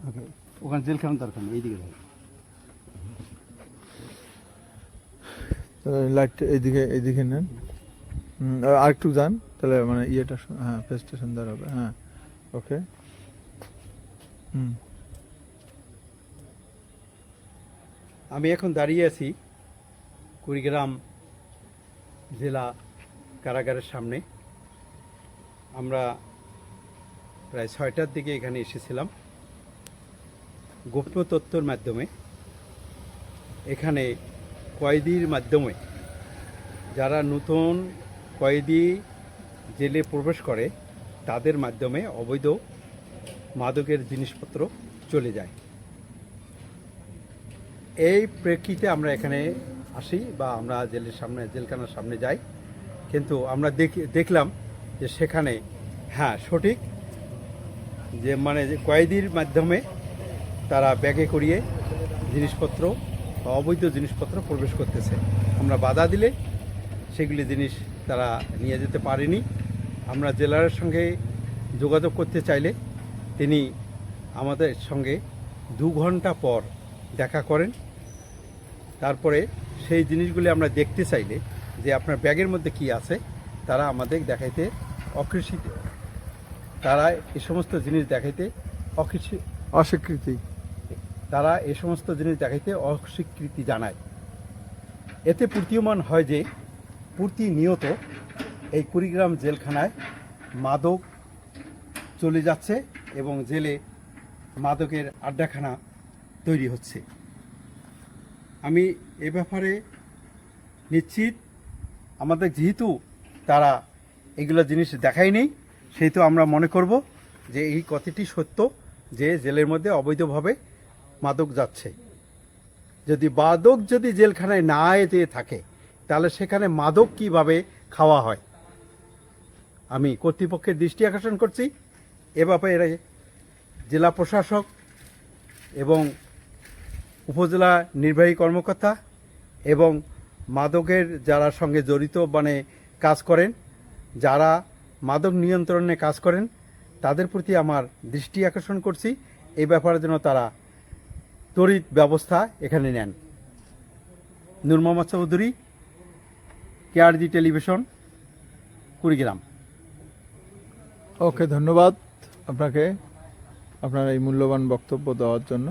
ওকে, ওখানে জেলখানার দরকার নেই, এইদিকে যাই। লাইট এইদিকে এইদিকে নেন, আর একটু যান তাহলে মানে ইয়েটা হ্যাঁ ফেসটা সুন্দর হবে। হ্যাঁ ওকে। আমি এখন দাঁড়িয়ে আছি কুড়িগ্রাম জেলা কারাগারের সামনে। আমরা প্রায় 6টার দিকে এখানে এসেছিলাম গোপ্য তথ্যের মাধ্যমে। এখানে কয়েদির মাধ্যমে যারা নতুন কয়েদি জেলে প্রবেশ করে তাদের মাধ্যমে অবৈধ মাদকের জিনিসপত্র চলে যায়। এই প্রেক্ষিতে আমরা এখানে আসি বা আমরা জেলখানার সামনে যাই, কিন্তু আমরা দেখলাম যে সেখানে হ্যাঁ সঠিক যে মানে যে কয়েদির মাধ্যমে তারা ব্যাগে করিয়ে জিনিসপত্র বা অবৈধ জিনিসপত্র প্রবেশ করতেছে। আমরা বাধা দিলে সেগুলি জিনিস তারা নিয়ে যেতে পারেনি। আমরা জেলার সঙ্গে যোগাযোগ করতে চাইলে তিনি আমাদের সঙ্গে 2 ঘন্টা পর দেখা করেন। তারপরে সেই জিনিসগুলি আমরা দেখতে চাইলে যে আপনার ব্যাগের মধ্যে কি আছে, তারা আমাদের দেখাইতে অস্বীকৃত, তারা এই সমস্ত জিনিস দেখাইতে অস্বীকৃতি, তারা এই সমস্ত জিনিস দেখাইতে অস্বীকৃতি জানায়। এতে প্রতীয়মান হয় যে প্রতিনিয়ত এই কুড়িগ্রাম জেলখানায় মাদক চলে যাচ্ছে এবং জেলে মাদকের আড্ডাখানা তৈরি হচ্ছে। আমি এ ব্যাপারে নিশ্চিত, আমাদের যেহেতু তারা এগুলো জিনিস দেখায়নি, সেহেতু আমরা মনে করব যে এই কথাটি সত্য যে জেলের মধ্যে অবৈধভাবে মাদক যাচ্ছে। যদি জেলখানায় না যেয়ে থাকে তাহলে সেখানে মাদক কিভাবে খাওয়া হয়। আমি কর্তৃপক্ষের দৃষ্টি আকর্ষণ করছি এ ব্যাপারে জেলা প্রশাসক এবং উপজেলা নির্বাহী কর্মকর্তা এবং মাদকের যারা সঙ্গে জড়িত মানে কাজ করেন, যারা মাদক নিয়ন্ত্রণে কাজ করেন, তাদের প্রতি আমার দৃষ্টি আকর্ষণ করছি এই ব্যাপারে যেন তারা তড়িৎ ব্যবস্থা এখানে নেন। নূর মোহাম্মদ চৌধুরী, কেআরজি টেলিভিশন, কুড়িগ্রাম। ওকে, ধন্যবাদ আপনাকে আপনার এই মূল্যবান বক্তব্য দেওয়ার জন্য।